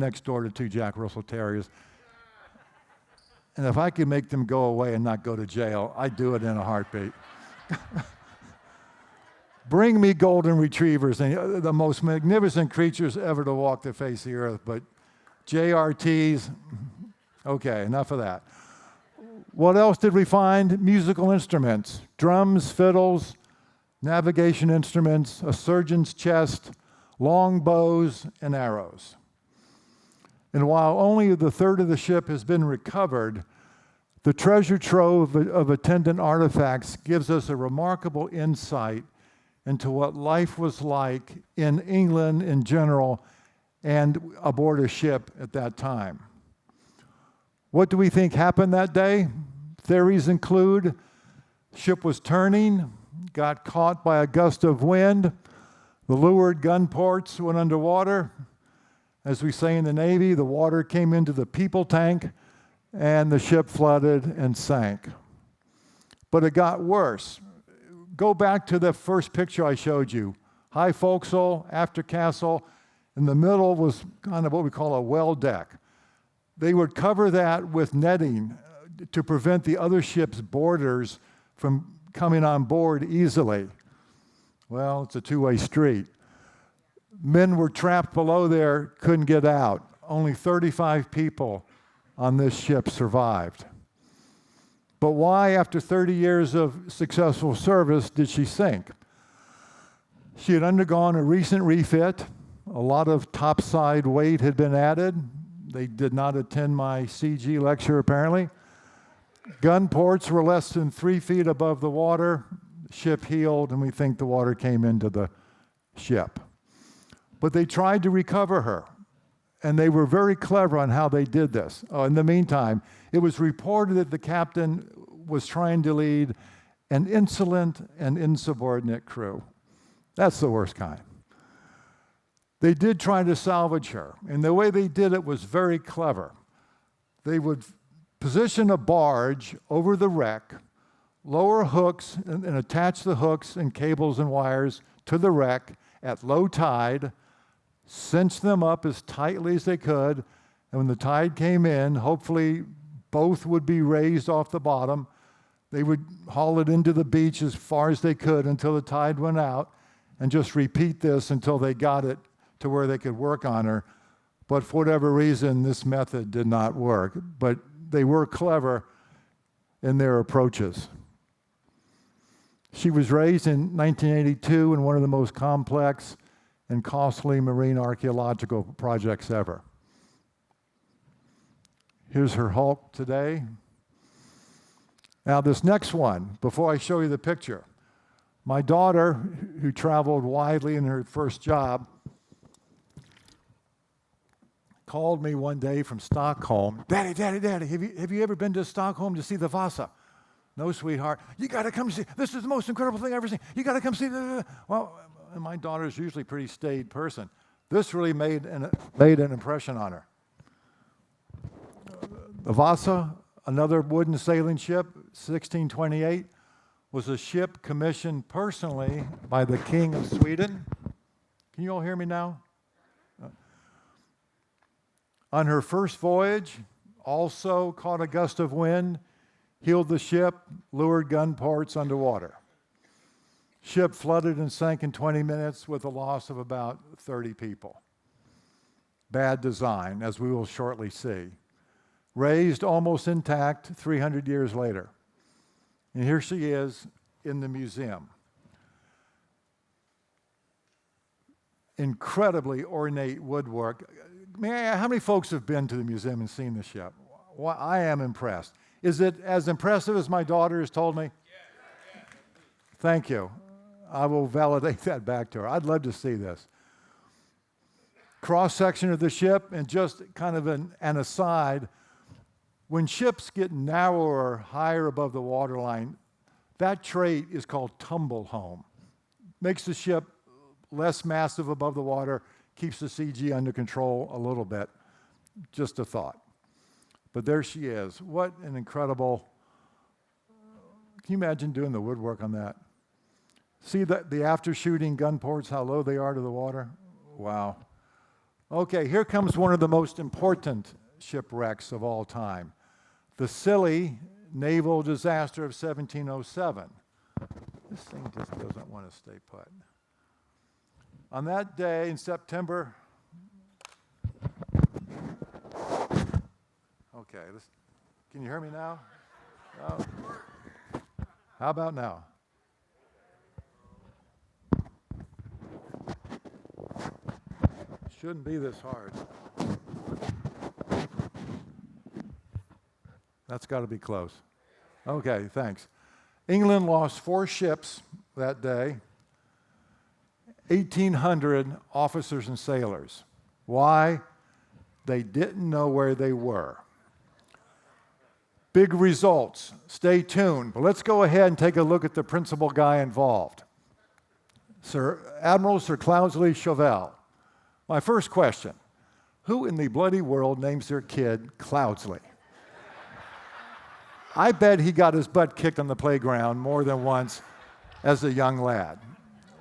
next door to two Jack Russell Terriers. And if I could make them go away and not go to jail, I'd do it in a heartbeat. Bring me golden retrievers, and the most magnificent creatures ever to walk the face of the earth, but JRTs, okay, enough of that. What else did we find? Musical instruments, drums, fiddles, navigation instruments, a surgeon's chest, long bows, and arrows. And while only the third of the ship has been recovered, the treasure trove of attendant artifacts gives us a remarkable insight into what life was like in England in general and aboard a ship at that time. What do we think happened that day? Theories include ship was turning, got caught by a gust of wind, the leeward gun ports went underwater. As we say in the Navy, the water came into the people tank and the ship flooded and sank. But it got worse. Go back to the first picture I showed you. High forecastle, after castle. In the middle was kind of what we call a well deck. They would cover that with netting to prevent the other ship's boarders from coming on board easily. Well, it's a two-way street. Men were trapped below there, couldn't get out. Only 35 people on this ship survived. But why, after 30 years of successful service, did she sink? She had undergone a recent refit. A lot of topside weight had been added. They did not attend my CG lecture, apparently. Gun ports were less than 3 feet above the water. The ship heeled, and we think the water came into the ship. But they tried to recover her, and they were very clever on how they did this. In the meantime, it was reported that the captain was trying to lead an insolent and insubordinate crew. That's the worst kind. They did try to salvage her, and the way they did it was very clever. They would position a barge over the wreck, lower hooks, and attach the hooks and cables and wires to the wreck at low tide, cinch them up as tightly as they could, and when the tide came in, hopefully both would be raised off the bottom. They would haul it into the beach as far as they could until the tide went out, and just repeat this until they got it to where they could work on her. But for whatever reason, this method did not work. But they were clever in their approaches. She was raised in 1982 in one of the most complex and costly marine archaeological projects ever. Here's her hulk today. Now this next one, before I show you the picture, my daughter, who traveled widely in her first job, called me one day from Stockholm. Daddy, have you ever been to Stockholm to see the Vasa? No, sweetheart. You got to come see. This is the most incredible thing I've ever seen. You got to come see. Well, and my daughter's usually a pretty staid person. This really made an impression on her. The Vasa, another wooden sailing ship, 1628, was a ship commissioned personally by the King of Sweden. Can you all hear me now? On her first voyage, also caught a gust of wind, heeled the ship, lured gun ports underwater. Ship flooded and sank in 20 minutes with a loss of about 30 people. Bad design, as we will shortly see. Raised almost intact 300 years later. And here she is in the museum. Incredibly ornate woodwork. How many folks have been to the museum and seen the ship? Well, I am impressed. Is it as impressive as my daughter has told me? Yeah. Thank you. I will validate that back to her. I'd love to see this. Cross-section of the ship, and just kind of an aside, when ships get narrower, higher above the waterline, that trait is called tumble home. Makes the ship less massive above the water, keeps the CG under control a little bit. Just a thought. But there she is. What an incredible, can you imagine doing the woodwork on that? See the after shooting gun ports, how low they are to the water? Wow. Okay, here comes one of the most important shipwrecks of all time. The Scilly naval disaster of 1707. This thing just doesn't want to stay put. On that day in September, okay, can you hear me now? No. How about now? Shouldn't be this hard. That's got to be close. Okay, thanks. England lost 4 ships that day, 1,800 officers and sailors. Why? They didn't know where they were. Big results. Stay tuned. But let's go ahead and take a look at the principal guy involved. Admiral Sir Cloudesley Shovel. My first question, who in the bloody world names their kid Cloudesley? I bet he got his butt kicked on the playground more than once as a young lad.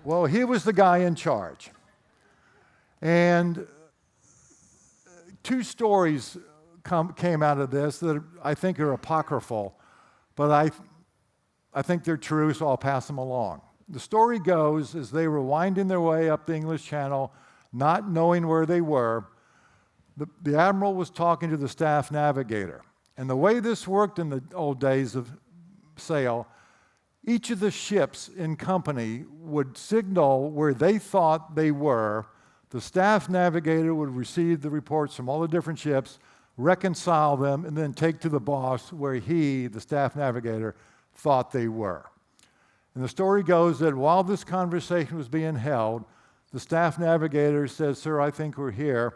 Well, he was the guy in charge. And 2 stories came out of this that I think are apocryphal, but I think they're true, so I'll pass them along. The story goes, as they were winding their way up the English Channel, not knowing where they were, the admiral was talking to the staff navigator. And the way this worked in the old days of sail, each of the ships in company would signal where they thought they were. The staff navigator would receive the reports from all the different ships, reconcile them, and then take to the boss where he, the staff navigator, thought they were. And the story goes that while this conversation was being held, the staff navigator says, "Sir, I think we're here."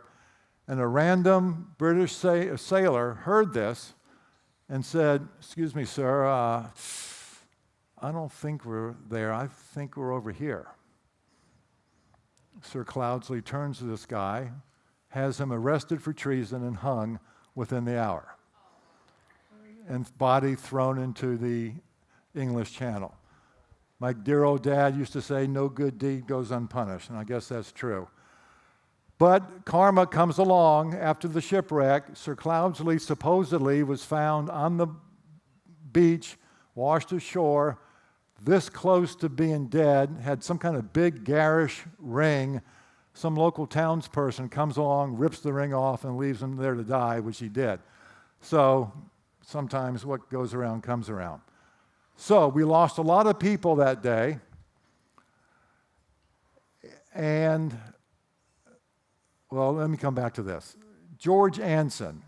And a random British sailor heard this and said, "Excuse me, sir, I don't think we're there. I think we're over here." Sir Cloudesley turns to this guy, has him arrested for treason and hung within the hour, and body thrown into the English Channel. My dear old dad used to say, "No good deed goes unpunished," and I guess that's true. But karma comes along after the shipwreck. Sir Cloudesley supposedly was found on the beach, washed ashore, this close to being dead, had some kind of big garish ring. Some local townsperson comes along, rips the ring off, and leaves him there to die, which he did. So sometimes what goes around comes around. So we lost a lot of people that day. And well, let me come back to this. George Anson,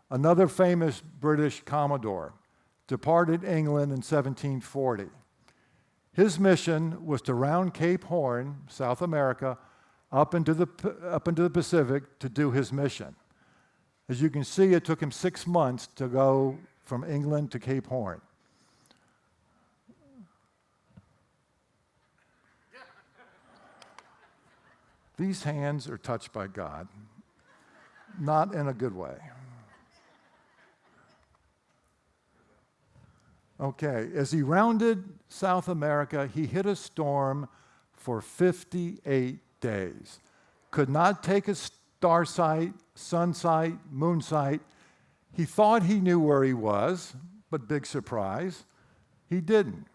another famous British Commodore, departed England in 1740. His mission was to round Cape Horn, South America, up into the Pacific to do his mission. As you can see, it took him 6 months to go from England to Cape Horn. These hands are touched by God, not in a good way. Okay, as he rounded South America, he hit a storm for 58 days. Could not take a star sight, sun sight, moon sight. He thought he knew where he was, but big surprise, he didn't.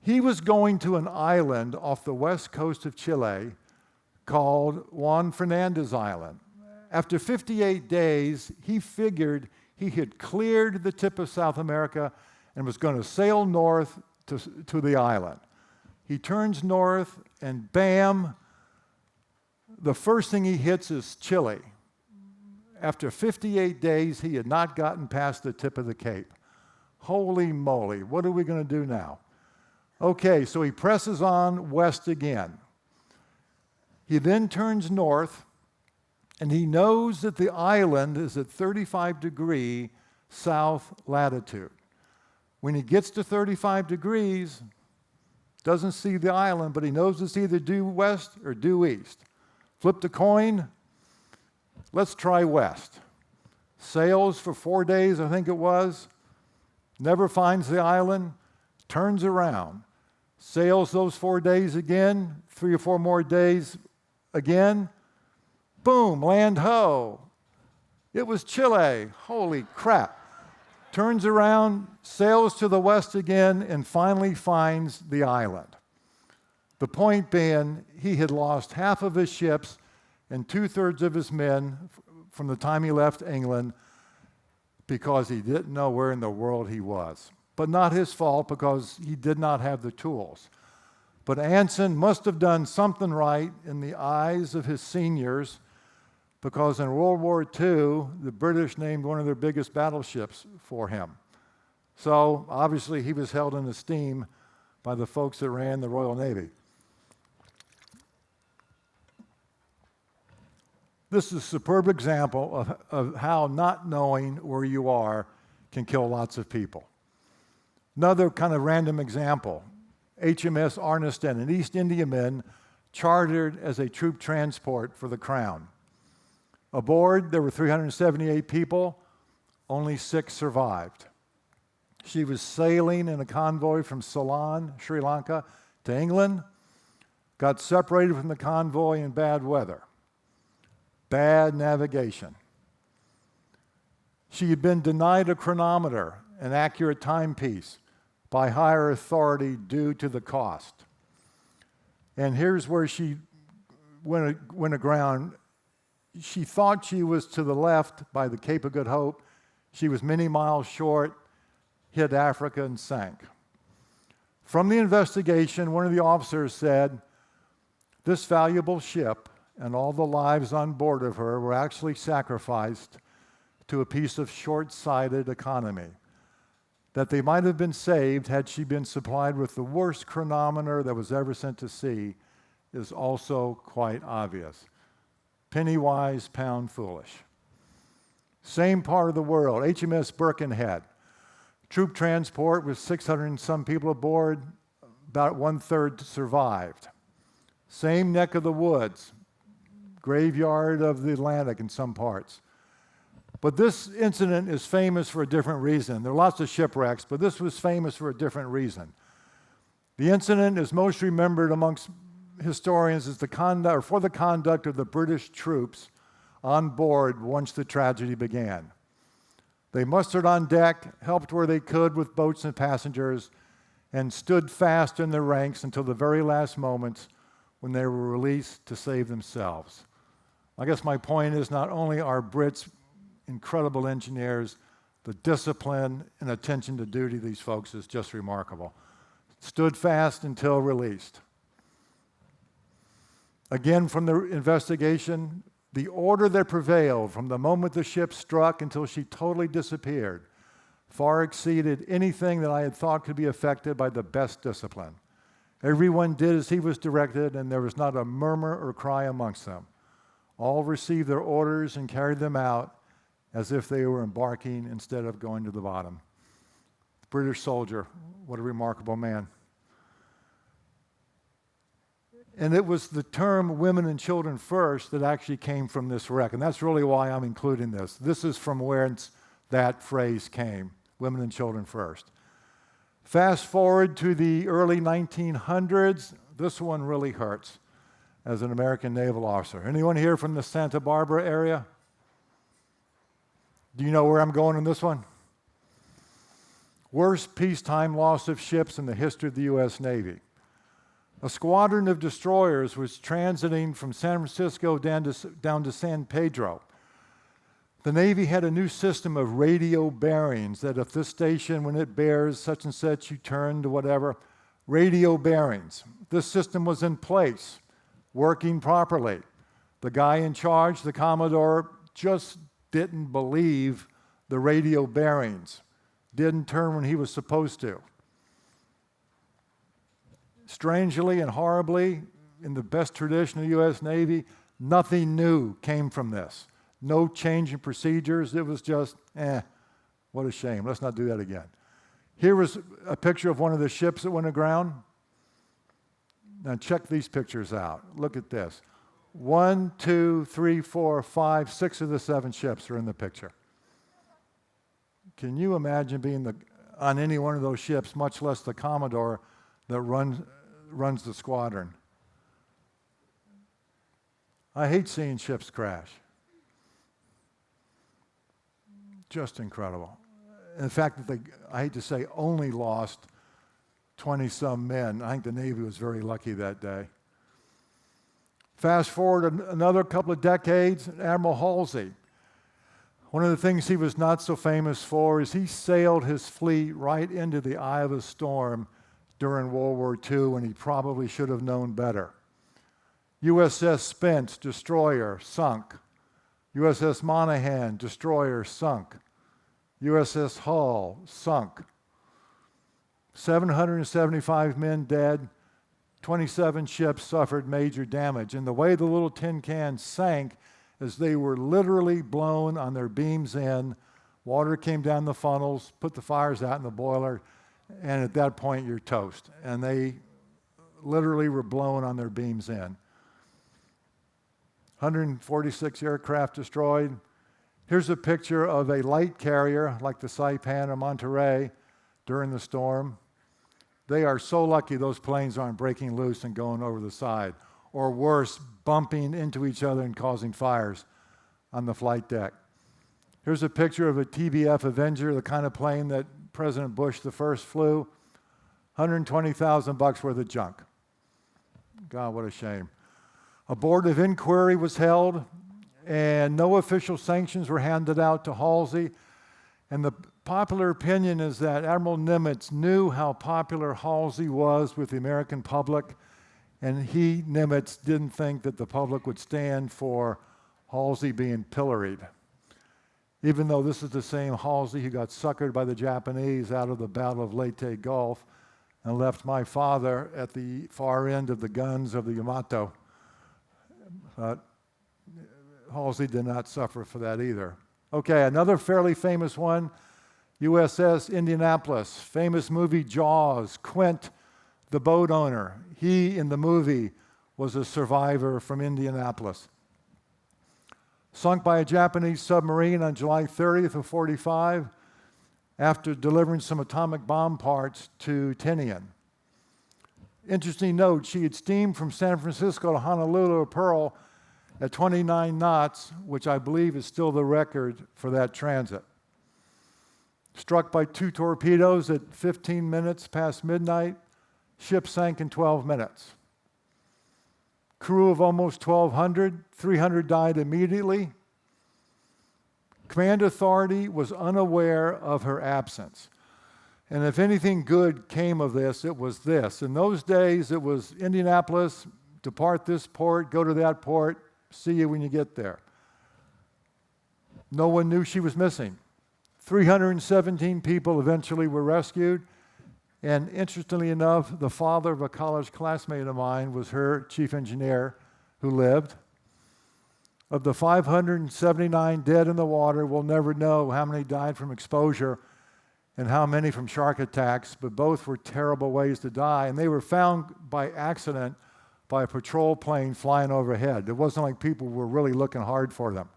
He was going to an island off the west coast of Chile called Juan Fernandez Island. After 58 days, he figured he had cleared the tip of South America and was going to sail north to the island. He turns north, and bam, the first thing he hits is Chile. After 58 days, he had not gotten past the tip of the Cape. Holy moly, what are we going to do now? Okay, so he presses on west again. He then turns north, and he knows that the island is at 35-degree south latitude. When he gets to 35 degrees, doesn't see the island, but he knows it's either due west or due east. Flip the coin, let's try west. Sails for 4 days, I think it was, never finds the island, turns around, sails those 4 days again, 3 or 4 more days again, boom, land ho. It was Chile. Holy crap. Turns around, sails to the west again, and finally finds the island. The point being, he had lost half of his ships and 2/3 of his men from the time he left England because he didn't know where in the world he was. But not his fault, because he did not have the tools. But Anson must have done something right in the eyes of his seniors, because in World War II, the British named one of their biggest battleships for him. So obviously he was held in esteem by the folks that ran the Royal Navy. This is a superb example of how not knowing where you are can kill lots of people. Another kind of random example, HMS Arniston, an East Indiaman chartered as a troop transport for the Crown. Aboard, there were 378 people, only 6 survived. She was sailing in a convoy from Ceylon, Sri Lanka, to England, got separated from the convoy in bad weather, bad navigation. She had been denied a chronometer, an accurate timepiece, by higher authority due to the cost. And here's where she went aground. She thought she was to the left by the Cape of Good Hope. She was many miles short, hit Africa, and sank. From the investigation, one of the officers said, this valuable ship and all the lives on board of her were actually sacrificed to a piece of short-sighted economy. That they might have been saved had she been supplied with the worst chronometer that was ever sent to sea is also quite obvious. Penny wise, pound foolish. Same part of the world, HMS Birkenhead. Troop transport with 600 and some people aboard, about 1/3 survived. Same neck of the woods, graveyard of the Atlantic in some parts. But this incident is famous for a different reason. There are lots of shipwrecks, but this was famous for a different reason. The incident is most remembered amongst historians as for the conduct of the British troops on board once the tragedy began. They mustered on deck, helped where they could with boats and passengers, and stood fast in their ranks until the very last moments when they were released to save themselves. I guess my point is, not only are Brits incredible engineers, the discipline and attention to duty of these folks is just remarkable. Stood fast until released. Again, from the investigation, the order that prevailed from the moment the ship struck until she totally disappeared far exceeded anything that I had thought could be affected by the best discipline. Everyone did as he was directed, and there was not a murmur or cry amongst them. All received their orders and carried them out as if they were embarking instead of going to the bottom. British soldier, what a remarkable man. And it was the term women and children first that actually came from this wreck, and that's really why I'm including this. This is from where that phrase came, women and children first. Fast forward to the early 1900s, this one really hurts as an American naval officer. Anyone here from the Santa Barbara area? Do you know where I'm going in this one? Worst peacetime loss of ships in the history of the U.S. Navy. A squadron of destroyers was transiting from San Francisco down to San Pedro. The Navy had a new system of radio bearings that if this station, when it bears such and such, you turn to whatever. Radio bearings. This system was in place, working properly. The guy in charge, the Commodore, just didn't believe the radio bearings, didn't turn when he was supposed to. Strangely and horribly, in the best tradition of the U.S. Navy, nothing new came from this. No change in procedures. It was just, what a shame. Let's not do that again. Here was a picture of one of the ships that went aground. Now check these pictures out. Look at this. 1, 2, 3, 4, 5, 6 of the 7 ships are in the picture. Can you imagine being on any one of those ships, much less the Commodore that runs the squadron? I hate seeing ships crash. Just incredible. And the fact that they, I hate to say, only lost 20-some men. I think the Navy was very lucky that day. Fast forward another couple of decades, Admiral Halsey. One of the things he was not so famous for is he sailed his fleet right into the eye of a storm during World War II, when he probably should have known better. USS Spence, destroyer, sunk. USS Monaghan, destroyer, sunk. USS Hull, sunk. 775 men dead, 27 ships suffered major damage. And the way the little tin cans sank is they were literally blown on their beams in. Water came down the funnels, put the fires out in the boiler, and at that point you're toast. And they literally were blown on their beams in. 146 aircraft destroyed. Here's a picture of a light carrier like the Saipan or Monterey during the storm. They are so lucky those planes aren't breaking loose and going over the side, or worse, bumping into each other and causing fires on the flight deck. Here's a picture of a TBF Avenger, the kind of plane that President Bush the first flew. $120,000 worth of junk. God, what a shame. A board of inquiry was held, and no official sanctions were handed out to Halsey. And the popular opinion is that Admiral Nimitz knew how popular Halsey was with the American public, and Nimitz, didn't think that the public would stand for Halsey being pilloried. Even though this is the same Halsey who got suckered by the Japanese out of the Battle of Leyte Gulf and left my father at the far end of the guns of the Yamato. But Halsey did not suffer for that either. Okay, another fairly famous one, USS Indianapolis, famous movie Jaws, Quint, the boat owner. He, in the movie, was a survivor from Indianapolis. Sunk by a Japanese submarine on July 30th of 45 after delivering some atomic bomb parts to Tinian. Interesting note, she had steamed from San Francisco to Honolulu or Pearl at 29 knots, which I believe is still the record for that transit. Struck by 2 torpedoes at 15 minutes past midnight, ship sank in 12 minutes. Crew of almost 1,200, 300 died immediately. Command Authority was unaware of her absence. And if anything good came of this, it was this. In those days, it was Indianapolis, depart this port, go to that port, see you when you get there. No one knew she was missing. 317 people eventually were rescued. And interestingly enough, the father of a college classmate of mine was her chief engineer who lived. Of the 579 dead in the water, we'll never know how many died from exposure and how many from shark attacks, but both were terrible ways to die. And they were found by accident by a patrol plane flying overhead. It wasn't like people were really looking hard for them.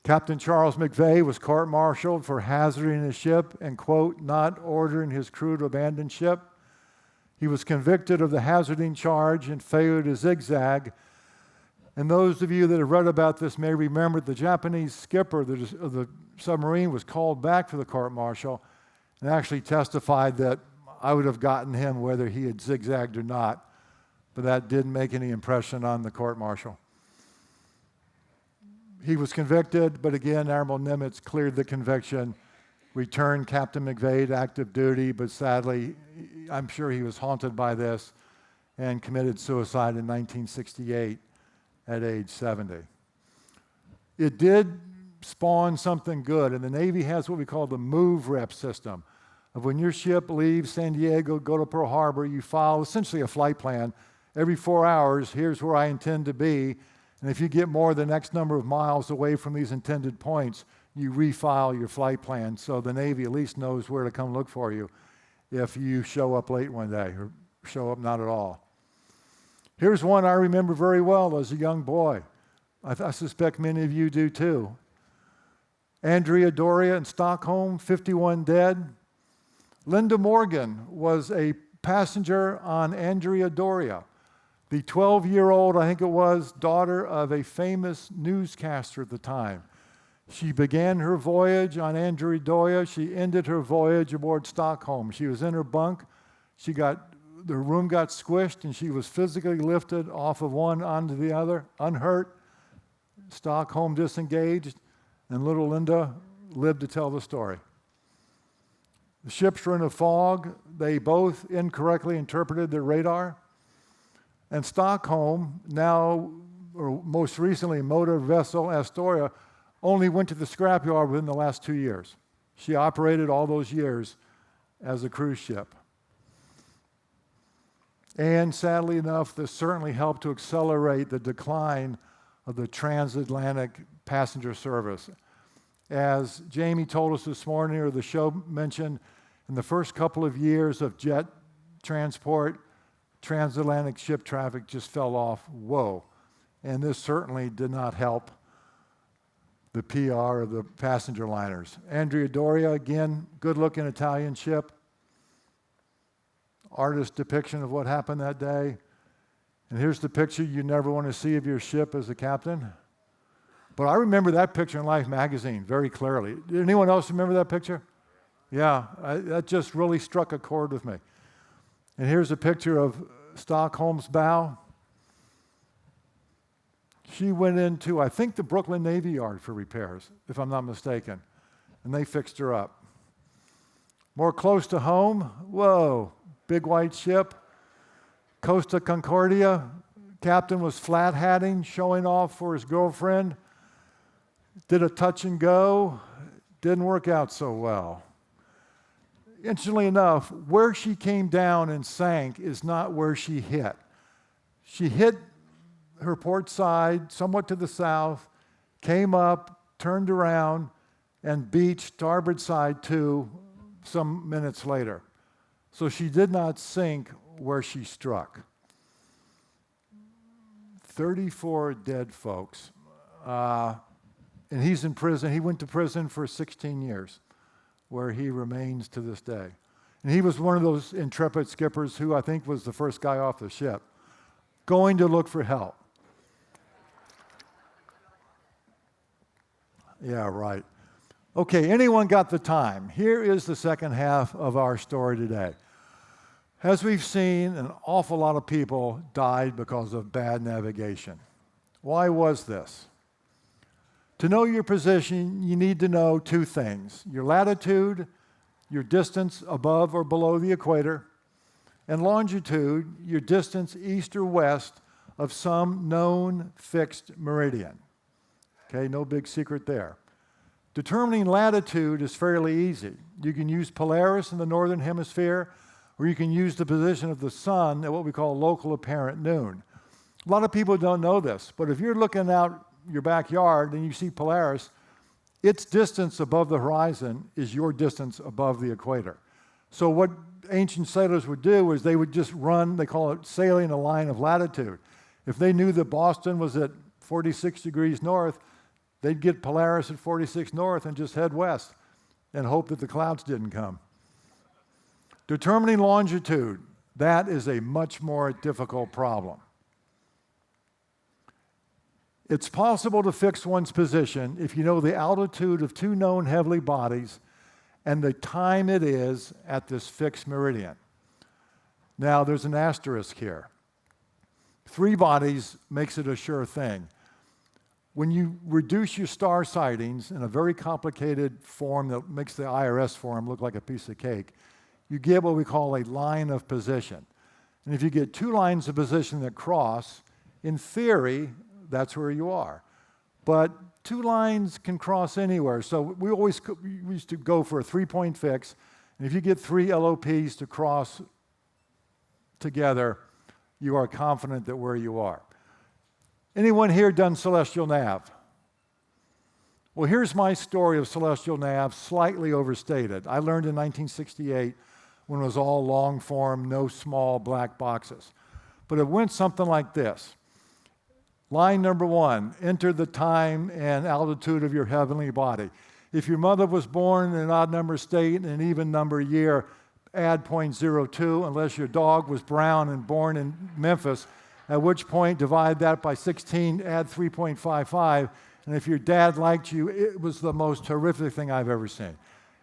Captain Charles McVeigh was court-martialed for hazarding his ship and, quote, not ordering his crew to abandon ship. He was convicted of the hazarding charge and failure to zigzag. And those of you that have read about this may remember the Japanese skipper of the submarine was called back for the court-martial and actually testified that I would have gotten him whether he had zigzagged or not, but that didn't make any impression on the court-martial. He was convicted, but again, Admiral Nimitz cleared the conviction, returned Captain McVeigh to active duty, but sadly, I'm sure he was haunted by this and committed suicide in 1968 at age 70. It did spawn something good, and the Navy has what we call the move rep system. Of when your ship leaves San Diego, go to Pearl Harbor, you file essentially a flight plan. Every 4 hours, here's where I intend to be. And if you get more than X number of miles away from these intended points, you refile your flight plan so the Navy at least knows where to come look for you if you show up late one day or show up not at all. Here's one I remember very well as a young boy. I suspect many of you do too. Andrea Doria in Stockholm, 51 dead. Linda Morgan was a passenger on Andrea Doria. The 12-year-old, I think it was, daughter of a famous newscaster at the time. She began her voyage on Andrea Doria. She ended her voyage aboard Stockholm. She was in her bunk. The room got squished, and she was physically lifted off of one onto the other, unhurt. Stockholm disengaged, and little Linda lived to tell the story. The ships were in a fog. They both incorrectly interpreted their radar. And Stockholm, now, or most recently, motor vessel Astoria, only went to the scrapyard within the last 2 years. She operated all those years as a cruise ship. And sadly enough, this certainly helped to accelerate the decline of the transatlantic passenger service. As Jamie told us this morning, or the show mentioned, in the first couple of years of jet transport, transatlantic ship traffic just fell off. Whoa. And this certainly did not help the PR of the passenger liners. Andrea Doria, again, good-looking Italian ship. Artist depiction of what happened that day. And here's the picture you never want to see of your ship as a captain. But I remember that picture in Life magazine very clearly. Did anyone else remember that picture? Yeah, that just really struck a chord with me. And here's a picture of Stockholm's bow. She went into, I think, the Brooklyn Navy Yard for repairs, if I'm not mistaken, and they fixed her up. More close to home, whoa, big white ship, Costa Concordia. Captain was flat-hatting, showing off for his girlfriend. Did a touch and go, didn't work out so well. Interestingly enough, where she came down and sank is not where she hit. She hit her port side, somewhat to the south, came up, turned around, and beached starboard side to some minutes later. So she did not sink where she struck. 34 dead folks. And he's in prison. He went to prison for 16 years, where he remains to this day. And he was one of those intrepid skippers who I think was the first guy off the ship, going to look for help. Yeah, right. Okay, anyone got the time? Here is the second half of our story today. As we've seen, an awful lot of people died because of bad navigation. Why was this? To know your position, you need to know two things: your latitude, your distance above or below the equator, and longitude, your distance east or west of some known fixed meridian. Okay, no big secret there. Determining latitude is fairly easy. You can use Polaris in the northern hemisphere, or you can use the position of the sun at what we call local apparent noon. A lot of people don't know this, but if you're looking out your backyard and you see Polaris, its distance above the horizon is your distance above the equator. So what ancient sailors would do is they would just run, they call it sailing a line of latitude. If they knew that Boston was at 46 degrees north, they'd get Polaris at 46 north and just head west and hope that the clouds didn't come. Determining longitude, that is a much more difficult problem. It's possible to fix one's position if you know the altitude of two known heavenly bodies and the time it is at this fixed meridian. Now, there's an asterisk here. 3 bodies makes it a sure thing. When you reduce your star sightings in a very complicated form that makes the IRS form look like a piece of cake, you get what we call a line of position. And if you get 2 lines of position that cross, in theory, that's where you are. But 2 lines can cross anywhere. So we used to go for a 3-point fix. And if you get 3 LOPs to cross together, you are confident that where you are. Anyone here done celestial nav? Well, here's my story of celestial nav, slightly overstated. I learned in 1968 when it was all long form, no small black boxes. But it went something like this. Line number 1, enter the time and altitude of your heavenly body. If your mother was born in an odd number state and an even number year, add 0.02. Unless your dog was brown and born in Memphis, at which point divide that by 16, add 3.55, and if your dad liked you, it was the most horrific thing I've ever seen.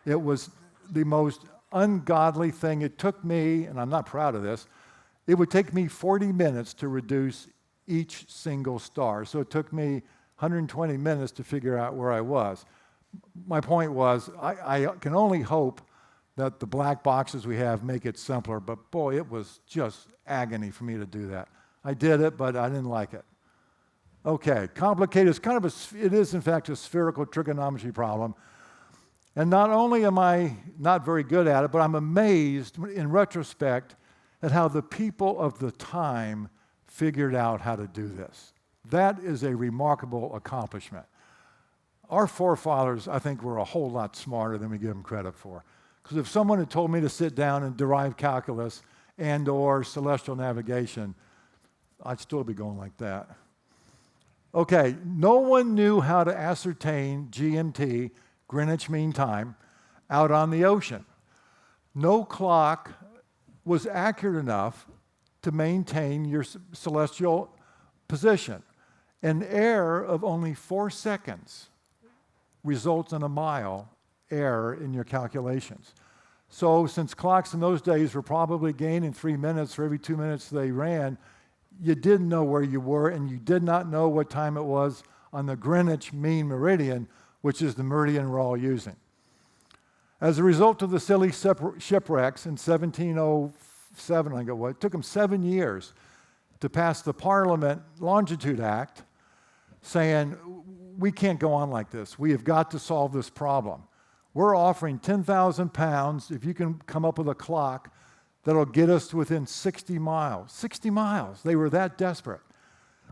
It was the most ungodly thing. It took me, and I'm not proud of this, it would take me 40 minutes to reduce each single star. So it took me 120 minutes to figure out where I was. My point was, I can only hope that the black boxes we have make it simpler, but boy, it was just agony for me to do that. I did it, but I didn't like it. Okay, complicated. It's kind of it is in fact a spherical trigonometry problem. And not only am I not very good at it, but I'm amazed in retrospect at how the people of the time figured out how to do this. That is a remarkable accomplishment. Our forefathers, I think, were a whole lot smarter than we give them credit for. Because if someone had told me to sit down and derive calculus and or celestial navigation, I'd still be going like that. Okay, no one knew how to ascertain GMT, Greenwich Mean Time, out on the ocean. No clock was accurate enough to maintain your celestial position. An error of only 4 seconds results in a mile error in your calculations. So since clocks in those days were probably gaining 3 minutes for every 2 minutes they ran, you didn't know where you were, and you did not know what time it was on the Greenwich Mean Meridian, which is the meridian we're all using. As a result of the silly shipwrecks in 1707, I go, it took them 7 years to pass the Parliament Longitude Act saying, we can't go on like this. We have got to solve this problem. We're offering 10,000 pounds if you can come up with a clock that'll get us to within 60 miles. 60 miles. They were that desperate.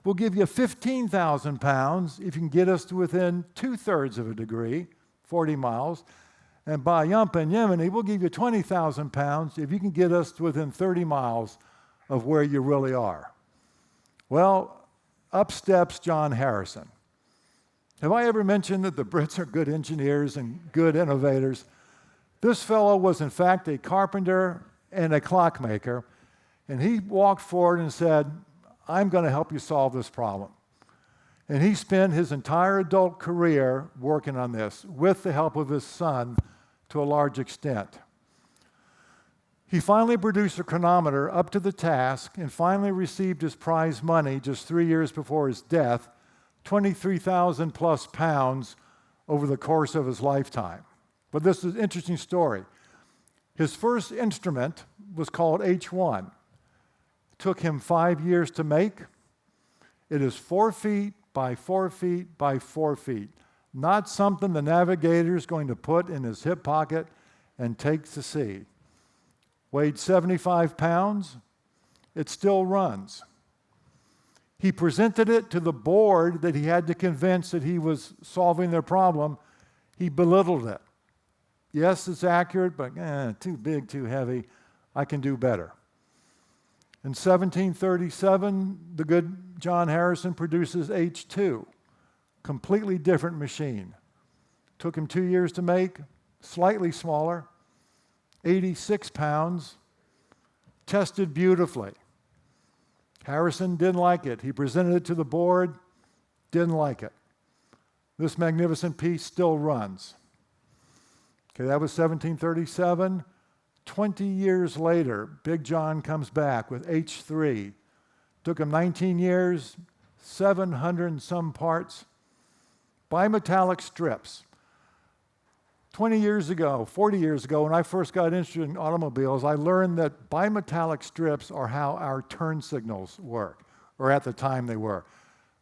We'll give you 15,000 pounds if you can get us to within 2/3 of a degree, 40 miles. And by Yump and Yemeni, we'll give you 20,000 pounds if you can get us to within 30 miles of where you really are. Well, up steps John Harrison. Have I ever mentioned that the Brits are good engineers and good innovators? This fellow was in fact a carpenter and a clockmaker, and he walked forward and said, I'm going to help you solve this problem. And he spent his entire adult career working on this with the help of his son to a large extent. He finally produced a chronometer up to the task and finally received his prize money just 3 years before his death, 23,000 plus pounds over the course of his lifetime. But this is an interesting story. His first instrument was called H1. It took him 5 years to make. It is 4 feet by 4 feet by 4 feet. Not something the navigator is going to put in his hip pocket and take to sea. Weighed 75 pounds. It still runs. He presented it to the board that he had to convince that he was solving their problem. He belittled it. Yes, it's accurate, but too big, too heavy. I can do better. In 1737, the good John Harrison produces H2, completely different machine. Took him 2 years to make, slightly smaller, 86 pounds, tested beautifully. Harrison didn't like it. He presented it to the board, didn't like it. This magnificent piece still runs. Okay, that was 1737. 20 years later, Big John comes back with H3. Took him 19 years, 700 and some parts, bimetallic strips. 20 years ago, 40 years ago, when I first got interested in automobiles, I learned that bimetallic strips are how our turn signals work, or at the time they were.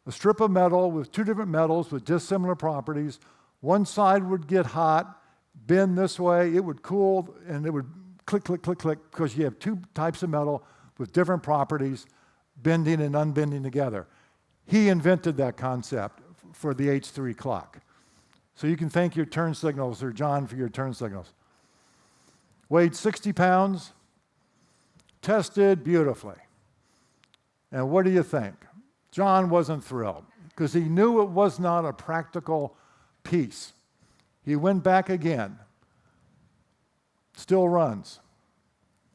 A strip of metal with two different metals with dissimilar properties. One side would get hot, bend this way, it would cool, and it would click, click, click, click, because you have two types of metal with different properties, bending and unbending together. He invented that concept for the H3 clock. So you can thank your turn signals, or John, for your turn signals. Weighed 60 pounds, tested beautifully. And what do you think? John wasn't thrilled, because he knew it was not a practical piece. He went back again. Still runs.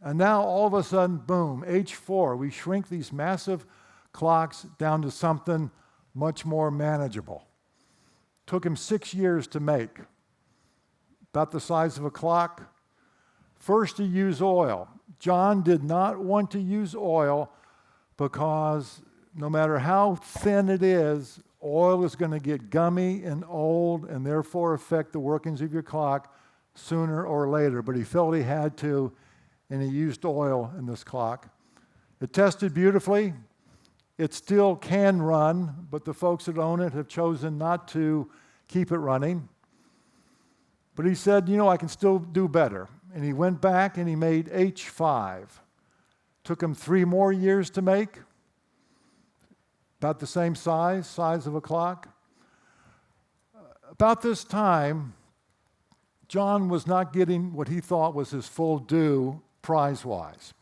And now all of a sudden, boom, H4, we shrink these massive clocks down to something much more manageable. Took him 6 years to make. About the size of a clock. First, he used oil. John did not want to use oil because no matter how thin it is, oil is going to get gummy and old and therefore affect the workings of your clock sooner or later. But he felt he had to, and he used oil in this clock. It tested beautifully. It still can run, but the folks that own it have chosen not to keep it running. But he said, I can still do better. And he went back and he made H5. Took him 3 more years to make. About the same size of a clock. About this time, John was not getting what he thought was his full due prize-wise.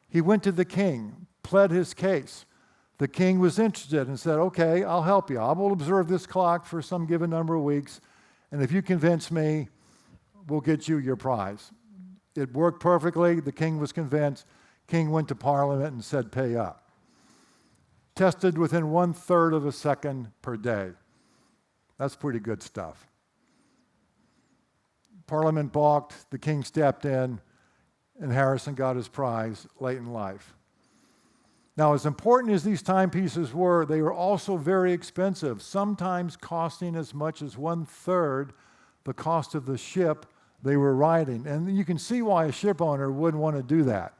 He went to the king, pled his case. The king was interested and said, okay, I'll help you. I will observe this clock for some given number of weeks, and if you convince me, we'll get you your prize. It worked perfectly. The king was convinced. King went to Parliament and said, pay up. Tested within 1/3 of a second per day. That's pretty good stuff. Parliament balked. The king stepped in, and Harrison got his prize late in life. Now, as important as these timepieces were, they were also very expensive, sometimes costing as much as 1/3 the cost of the ship they were riding. And you can see why a ship owner wouldn't want to do that.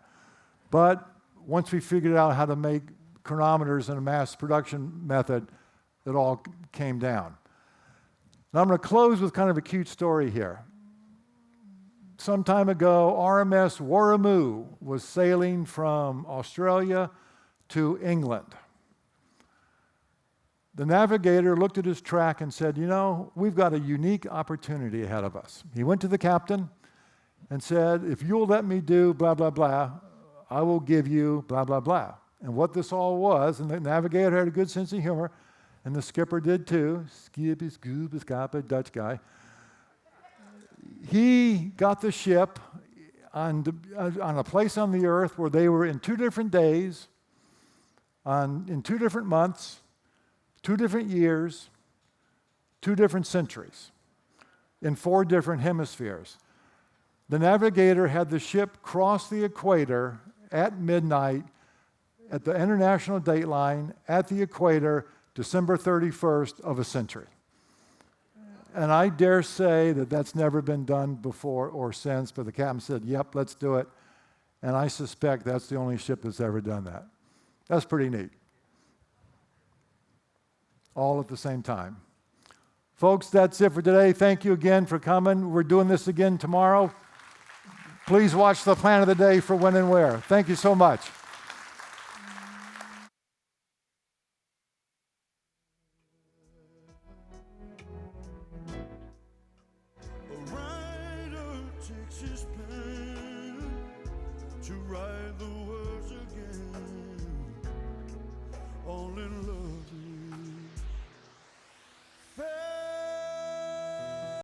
But once we figured out how to make chronometers in a mass production method, it all came down. Now, I'm going to close with kind of a cute story here. Some time ago, RMS Warramoo was sailing from Australia to England. The navigator looked at his track and said, we've got a unique opportunity ahead of us. He went to the captain and said, if you'll let me do blah, blah, blah, I will give you blah, blah, blah. And what this all was, and the navigator had a good sense of humor, and the skipper did too, Skippy, Scooby, Scappa, Dutch guy. He got the ship on a place on the earth where they were in 2 different days, in 2 different months, 2 different years, 2 different centuries, in 4 different hemispheres. The navigator had the ship cross the equator at midnight at the international date line at the equator, December 31st of a century. And I dare say that that's never been done before or since, but the captain said, yep, let's do it. And I suspect that's the only ship that's ever done that. That's pretty neat. All at the same time. Folks, that's it for today. Thank you again for coming. We're doing this again tomorrow. Please watch the plan of the day for when and where. Thank you so much. A rider takes his pen to ride the